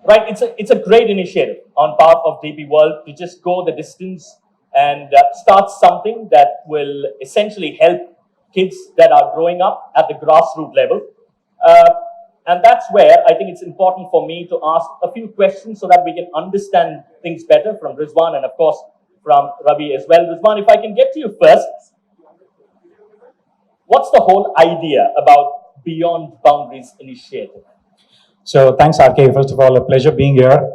Right, it's a great initiative on part of DP World to just go the distance and start something that will essentially help kids that are growing up at the grassroots level. Uh, and that's where I think it's important for me to ask a few questions so that we can understand things better from Rizwan and, of course, from Ravi as well. Rizwan, if I can get to you first, what's the whole idea about Beyond Boundaries initiative? So thanks, RK. First of all, a pleasure being here.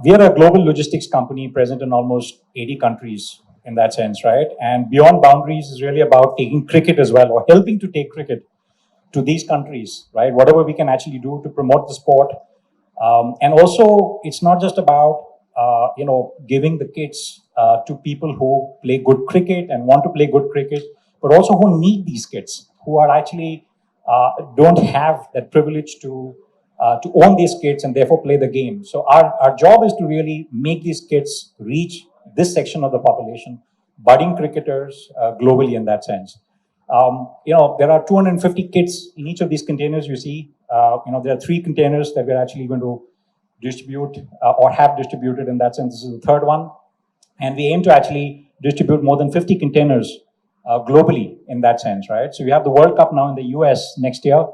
We are a global logistics company present in almost 80 countries in that sense, right? And Beyond Boundaries is really about taking cricket as well, or helping to take cricket to these countries, right? Whatever we can actually do to promote the sport. And also, it's not just about, giving the kids to people who play good cricket and want to play good cricket, but also who need these kids, who are actually don't have that privilege to own these kids and therefore play the game. So our job is to really make these kids reach this section of the population, budding cricketers globally in that sense. There are 250 kids in each of these containers you see. There are 3 containers that we're actually going to distribute or have distributed in that sense. This is the 3rd one. And we aim to actually distribute more than 50 containers globally in that sense, right? So we have the World Cup now in the US next year.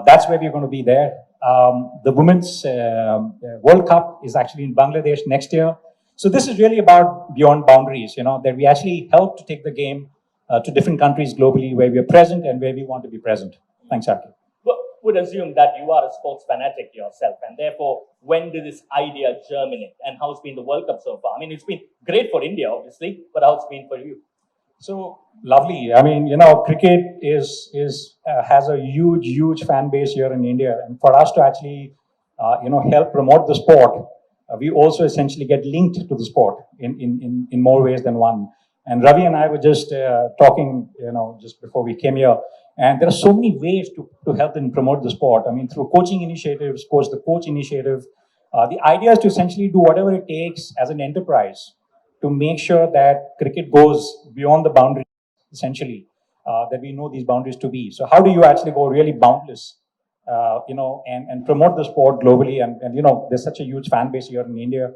That's where we're going to be there. The Women's World Cup is actually in Bangladesh next year. So this is really about Beyond Boundaries, that we actually help to take the game to different countries globally where we are present and where we want to be present. Thanks, Arki. Well, would assume that you are a sports fanatic yourself, and therefore, when did this idea germinate, and how's been the World Cup so far? I mean, it's been great for India, obviously, but how's it been for you? So lovely. I mean, cricket has a huge fan base here in India, and for us to actually, help promote the sport, we also essentially get linked to the sport in more ways than one. And Ravi and I were just talking, just before we came here, and there are so many ways to help and promote the sport. I mean, through coaching initiatives, Coach the Coach initiative. The idea is to essentially do whatever it takes as an enterprise to make sure that cricket goes beyond the boundaries, essentially, that we know these boundaries to be. So how do you actually go really boundless, and promote the sport globally? And there's such a huge fan base here in India.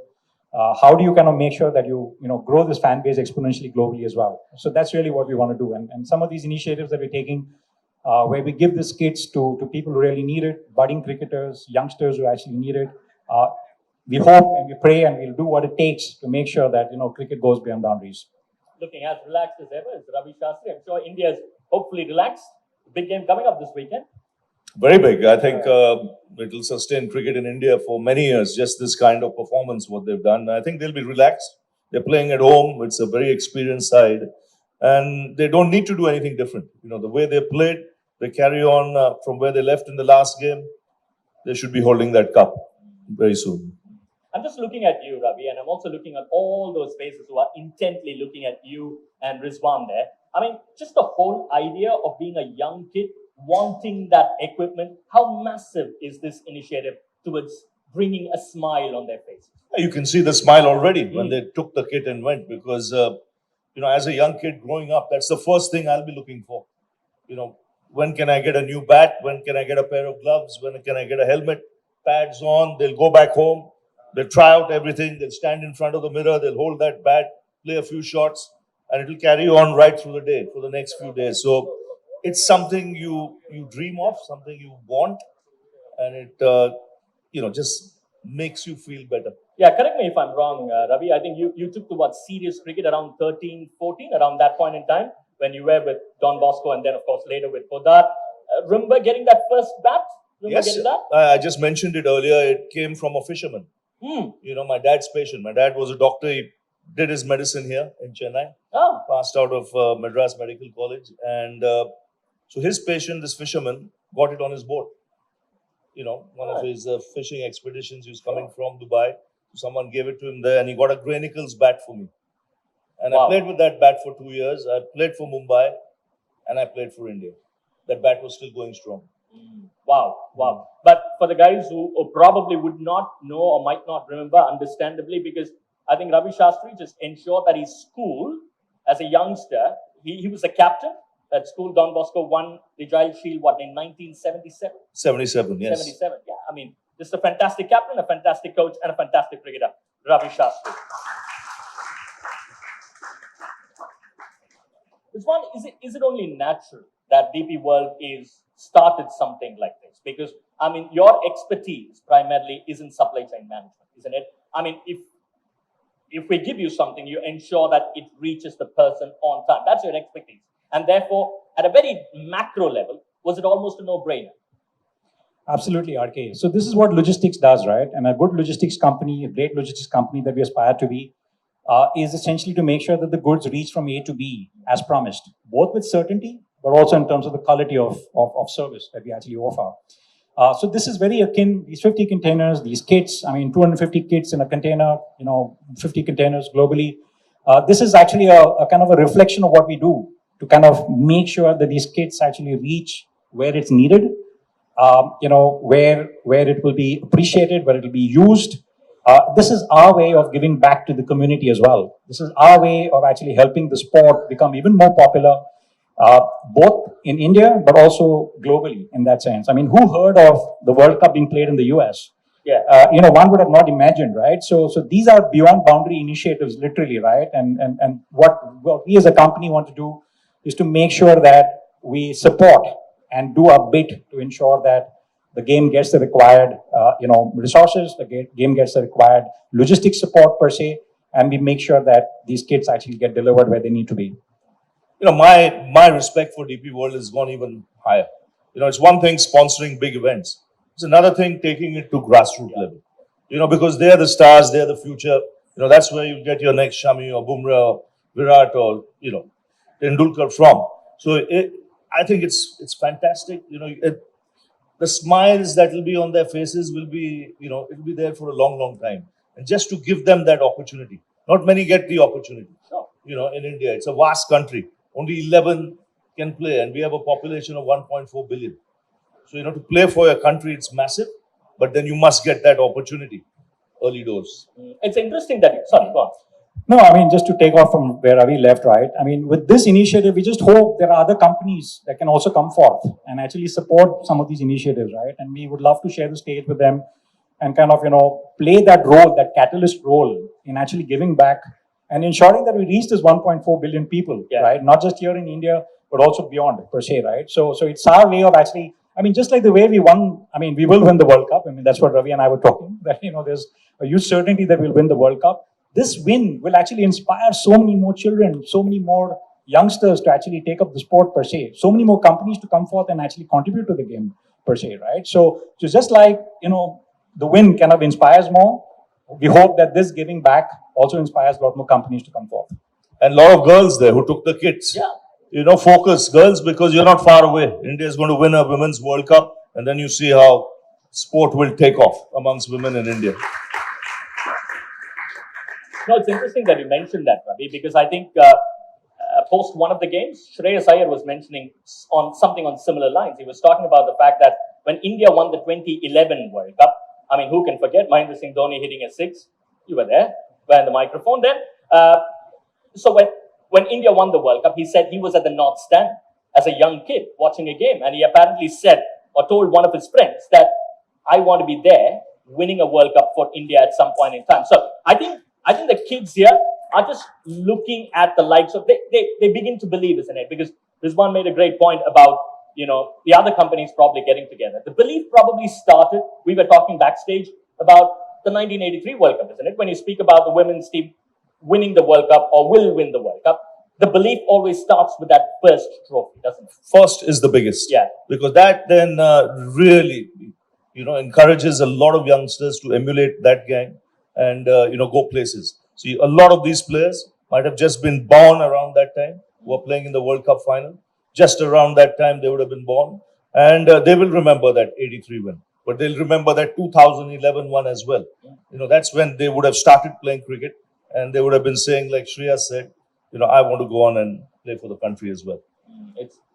How do you kind of make sure that you grow this fan base exponentially globally as well? So that's really what we want to do. And some of these initiatives that we're taking, where we give these kits to people who really need it, budding cricketers, youngsters who actually need it. We hope and we pray and we'll do what it takes to make sure that cricket goes beyond boundaries. Looking as relaxed as ever is Ravi Shastri. I'm sure India is hopefully relaxed. Big game coming up this weekend. Very big. I think it will sustain cricket in India for many years, just this kind of performance, what they've done. I think they'll be relaxed. They're playing at home. It's a very experienced side. And they don't need to do anything different. The way they played, they carry on from where they left in the last game. They should be holding that cup very soon. I'm just looking at you, Ravi, and I'm also looking at all those faces who are intently looking at you and Rizwan there. I mean, just the whole idea of being a young kid wanting that equipment, how massive is this initiative towards bringing a smile on their faces? You can see the smile already when they took the kit and went, because, as a young kid growing up, that's the first thing I'll be looking for. When can I get a new bat? When can I get a pair of gloves? When can I get a helmet? Pads on, they'll go back home. They'll try out everything. They'll stand in front of the mirror. They'll hold that bat, play a few shots, and it will carry on right through the day for the next few days. So it's something you dream of, something you want, and it just makes you feel better. Yeah, correct me if I'm wrong, Ravi. I think you took to serious cricket around 13, 14, around that point in time when you were with Don Bosco and then, of course, later with Podar. Remember getting that first bat? Yes, I just mentioned it earlier. It came from a fisherman. My dad's patient. My dad was a doctor. He did his medicine here in Chennai. Oh. Passed out of Madras Medical College. And so his patient, this fisherman, got it on his boat. One of his fishing expeditions. He was coming from Dubai. So someone gave it to him there and he got a Gray Nichols bat for me. And I played with that bat for 2 years. I played for Mumbai and I played for India. That bat was still going strong. Wow. But for the guys who probably would not know or might not remember, understandably, because I think Ravi Shastri just ensured that his school, as a youngster, he was a captain. At school, Don Bosco won the Giles Shield, in 1977? 77, yes. 77, yeah. I mean, Just a fantastic captain, a fantastic coach, and a fantastic cricketer, Ravi Shastri. This one, is it only natural that DP World is started something like this? Because, I mean, your expertise primarily is in supply chain management, isn't it? I mean, if we give you something, you ensure that it reaches the person on time. That's your expertise. And therefore, at a very macro level, was it almost a no-brainer? Absolutely, RK. So this is what logistics does, right? And a good logistics company, a great logistics company that we aspire to be, is essentially to make sure that the goods reach from A to B as promised, both with certainty, but also in terms of the quality of service that we actually offer. So this is very akin, these 50 containers, these kits, I mean, 250 kits in a container, 50 containers globally. This is actually a kind of a reflection of what we do to kind of make sure that these kits actually reach where it's needed, where it will be appreciated, where it will be used. This is our way of giving back to the community as well. This is our way of actually helping the sport become even more popular, both in India, but also globally in that sense. I mean, who heard of the World Cup being played in the US? Yeah. One would have not imagined, right? So these are beyond boundary initiatives, literally, right? And what we as a company want to do is to make sure that we support and do our bit to ensure that the game gets the required, resources, the game gets the required logistics support per se, and we make sure that these kits actually get delivered where they need to be. My respect for DP World has gone even higher. It's one thing sponsoring big events. It's another thing taking it to grassroots level. Because they're the stars, they're the future. That's where you get your next Shami or Bumrah, or Virat, or Tendulkar from. So I think it's fantastic. The smiles that will be on their faces will be, it'll be there for a long, long time. And just to give them that opportunity. Not many get the opportunity. Sure. In India, it's a vast country. Only 11 can play, and we have a population of 1.4 billion. So, to play for your country, it's massive, but then you must get that opportunity early doors. It's interesting that, sorry, go on. No, I mean, just to take off from where Ravi left, right? I mean, with this initiative, we just hope there are other companies that can also come forth and actually support some of these initiatives, right? And we would love to share the stage with them and kind of, play that role, that catalyst role in actually giving back and ensuring that we reach this 1.4 billion people, right? Not just here in India, but also beyond per se, right? So it's our way of actually, I mean, just like the way we won, I mean, we will win the World Cup. I mean, that's what Ravi and I were talking, that, there's a huge certainty that we'll win the World Cup. This win will actually inspire so many more children, so many more youngsters to actually take up the sport per se, so many more companies to come forth and actually contribute to the game per se, right? So just like, the win kind of inspires more, we hope that this giving back also inspires a lot more companies to come forth. And a lot of girls there who took the kits. Yeah. Focus, girls, because you're not far away. India is going to win a Women's World Cup, and then you see how sport will take off amongst women in India. No, it's interesting that you mentioned that, Ravi, because I think post one of the games, Shreyas Iyer was mentioning on something on similar lines. He was talking about the fact that when India won the 2011 World Cup, I mean, who can forget Mahendra Singh Dhoni hitting a six? You were there, behind the microphone then. So when India won the World Cup, he said he was at the North Stand as a young kid watching a game, and he apparently said or told one of his friends that I want to be there winning a World Cup for India at some point in time. So I think the kids here are just looking at the likes of, they begin to believe, isn't it? Because Rizwan made a great point about, the other companies probably getting together. The belief probably started, we were talking backstage about the 1983 World Cup, isn't it? When you speak about the women's team winning the World Cup or will win the World Cup, the belief always starts with that first trophy, doesn't it? First is the biggest. Yeah. Because that then really, encourages a lot of youngsters to emulate that game and, go places. See, a lot of these players might have just been born around that time, who are playing in the World Cup final. Just around that time, they would have been born. And they will remember that 83 win. But they'll remember that 2011 one as well. That's when they would have started playing cricket. And they would have been saying, like Shreya said, I want to go on and play for the country as well.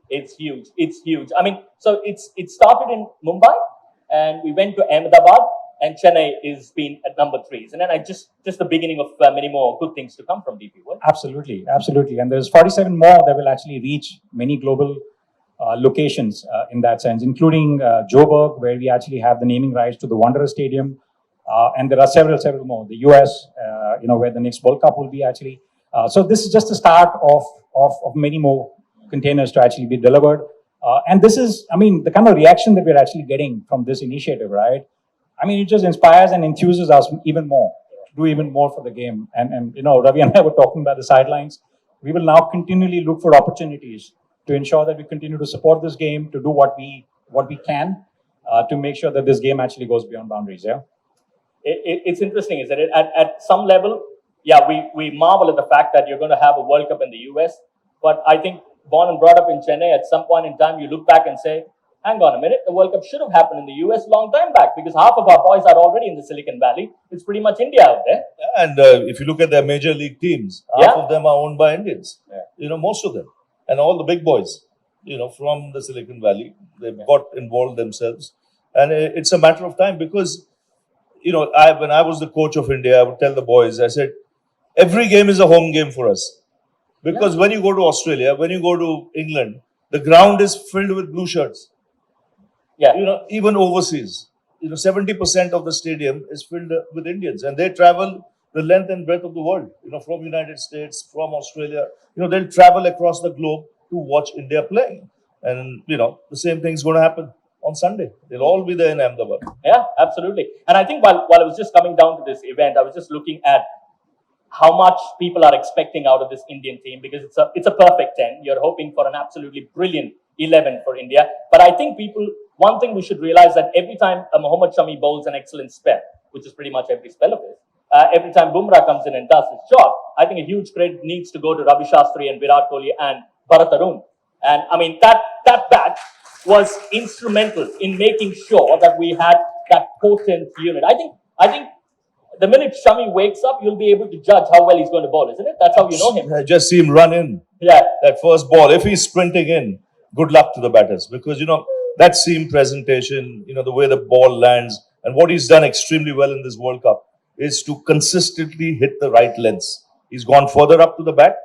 It's huge. It's huge. I mean, so it started in Mumbai, and we went to Ahmedabad, and Chennai is been at number 3. And then just the beginning of many more good things to come from DP World. Absolutely. And there's 47 more that will actually reach many global locations in that sense, including Joburg, where we actually have the naming rights to the Wanderer Stadium, and there are several more. The US, where the next World Cup will be actually. So this is just the start of many more containers to actually be delivered. And this is, I mean, the kind of reaction that we're actually getting from this initiative, right? I mean, it just inspires and enthuses us even more, to do even more for the game. And Ravi and I were talking about the sidelines. We will now continually look for opportunities to ensure that we continue to support this game, to do what we can to make sure that this game actually goes beyond boundaries. Yeah. It's interesting, isn't it? At some level, yeah, we marvel at the fact that you're going to have a World Cup in the US. But I think born and brought up in Chennai, at some point in time, you look back and say, hang on a minute, the World Cup should have happened in the US long time back, because half of our boys are already in the Silicon Valley. It's pretty much India out there. And if you look at their major league teams, half of them are owned by Indians. Yeah. Most of them. And all the big boys, from the Silicon Valley, they've got involved themselves. And it's a matter of time because, when I was the coach of India, I would tell the boys, I said, every game is a home game for us. Because when you go to Australia, when you go to England, the ground is filled with blue shirts. Yeah. Even overseas, 70% of the stadium is filled with Indians, and they travel the length and breadth of the world. From United States, from Australia, they'll travel across the globe to watch India play. And the same thing's going to happen on Sunday. They'll all be there in Ahmedabad. Yeah, absolutely. And I think while I was just coming down to this event, I was just looking at how much people are expecting out of this Indian team, because it's a perfect 10. You're hoping for an absolutely brilliant 11 for India. But I think one thing we should realize, that every time a Mohammad Shami bowls an excellent spell, which is pretty much every spell of his, every time Bumrah comes in and does his job, I think a huge credit needs to go to Ravi Shastri and Virat Kohli and Bharat Arun. And I mean, that batch was instrumental in making sure that we had that potent unit. I think the minute Shami wakes up, you'll be able to judge how well he's going to bowl, isn't it? That's how you know him. I just see him run in. Yeah. That first ball. If he's sprinting in, good luck to the batters. Because, that seam presentation, the way the ball lands, and what he's done extremely well in this World Cup is to consistently hit the right lengths. He's gone further up to the bat.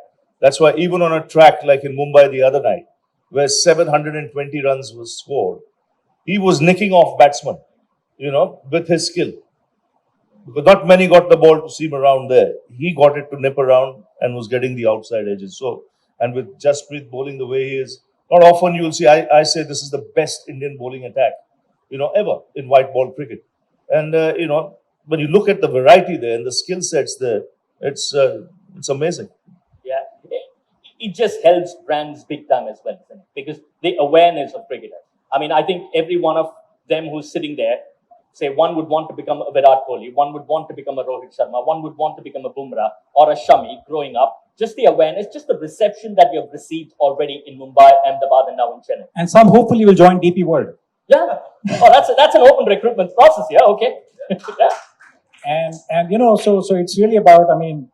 That's why even on a track like in Mumbai the other night, where 720 runs was scored, he was nicking off batsmen, with his skill. Because not many got the ball to seam around there. He got it to nip around and was getting the outside edges. So, and with Jasprit bowling the way he is, not often you'll see, I say this is the best Indian bowling attack, ever in white ball cricket. And, when you look at the variety there and the skill sets there, it's amazing. Yeah. It just helps brands big time as well, isn't it? Because the awareness of cricketers. I mean, I think every one of them who's sitting there, say one would want to become a Virat Kohli, one would want to become a Rohit Sharma, one would want to become a Bumrah or a Shami growing up. Just the awareness, just the reception that you've received already in Mumbai, Ahmedabad, and now in Chennai. And some hopefully will join DP World. Yeah. Oh, that's an open recruitment process. Yeah. Okay. Yeah. And so it's really about, when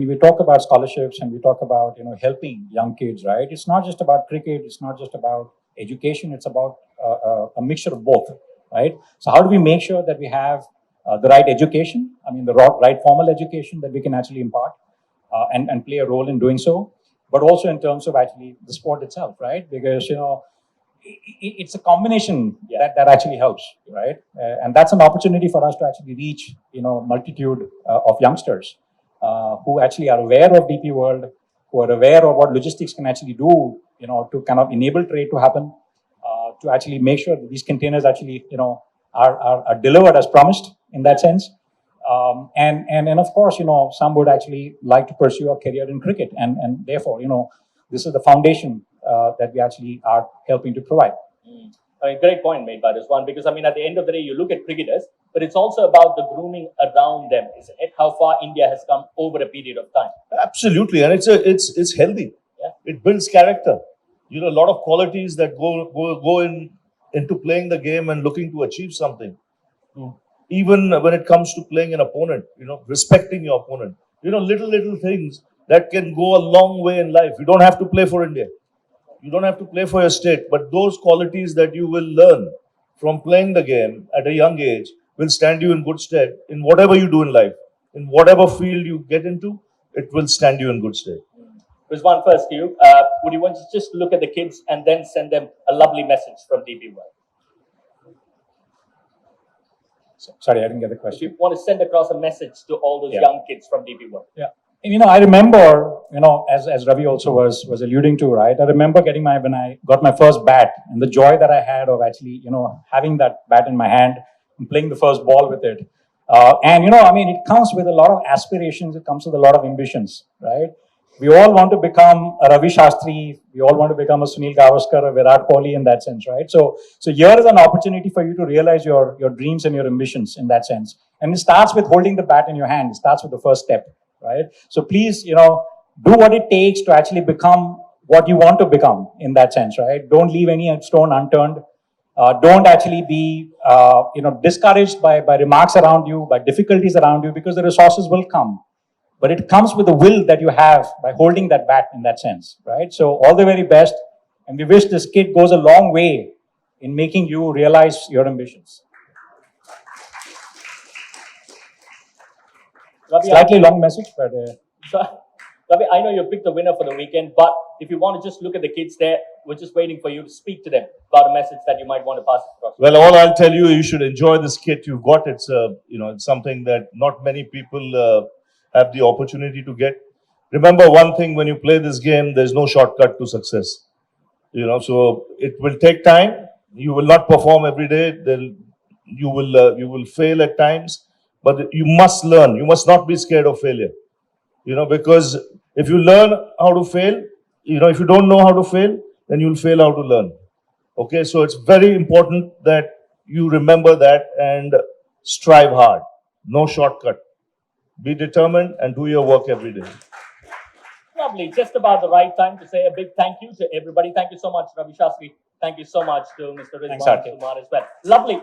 we talk about scholarships and we talk about, helping young kids, right? It's not just about cricket. It's not just about education. It's about a mixture of both, right? So how do we make sure that we have the right education? The right formal education that we can actually impart and play a role in doing so, but also in terms of actually the sport itself, right? Because, it's a combination that actually helps, right? And that's an opportunity for us to actually reach, multitude of youngsters who actually are aware of DP World, who are aware of what logistics can actually do, to kind of enable trade to happen, to actually make sure that these containers actually, are delivered as promised in that sense. And of course, some would actually like to pursue a career in cricket, and therefore, this is the foundation that we actually are helping to provide. Great point made by this one, because at the end of the day, you look at cricketers, but it's also about the grooming around them, isn't it? How far India has come over a period of time. Absolutely, and it's healthy. Yeah. It builds character. A lot of qualities that go into playing the game and looking to achieve something. Even when it comes to playing an opponent, respecting your opponent. Little things that can go a long way in life. You don't have to play for India. You don't have to play for your state, but those qualities that you will learn from playing the game at a young age will stand you in good stead in whatever you do in life. In whatever field you get into, it will stand you in good stead. Rizwan, first to you. Would you want to just look at the kids and then send them a lovely message from DP World? Sorry, I didn't get the If question. you want to send across a message to all those Yeah. young kids from DP World. Yeah. And, I remember, as Ravi also was alluding to, right? I remember when I got my first bat and the joy that I had of actually, having that bat in my hand and playing the first ball with it. And, it comes with a lot of aspirations. It comes with a lot of ambitions, right? We all want to become a Ravi Shastri. We all want to become a Sunil Gavaskar, a Virat Kohli in that sense, right? So here is an opportunity for you to realize your dreams and your ambitions in that sense. And it starts with holding the bat in your hand. It starts with the first step, right? So please, do what it takes to actually become what you want to become in that sense, right? Don't leave any stone unturned. Don't actually be, discouraged by remarks around you, by difficulties around you, because the resources will come. But it comes with the will that you have by holding that bat in that sense, right? So all the very best. And we wish this kid goes a long way in making you realize your ambitions. Ravi, Slightly long message, but... Ravi, I know you picked the winner for the weekend, but if you want to just look at the kids there, we're just waiting for you to speak to them about a message that you might want to pass across. Well, all I'll tell you, you should enjoy this kit you've got. It's it's something that not many people have the opportunity to get. Remember one thing: when you play this game, there's no shortcut to success. So it will take time. You will not perform every day. You will fail at times, but you must learn. You must not be scared of failure. Because if you learn how to fail, if you don't know how to fail, then you'll fail how to learn. Okay, so it's very important that you remember that and strive hard. No shortcut. Be determined and do your work every day. Lovely. Just about the right time to say a big thank you to everybody. Thank you so much, Ravi Shastri. Thank you so much to Mr. Rizwan Kumar as well. Lovely.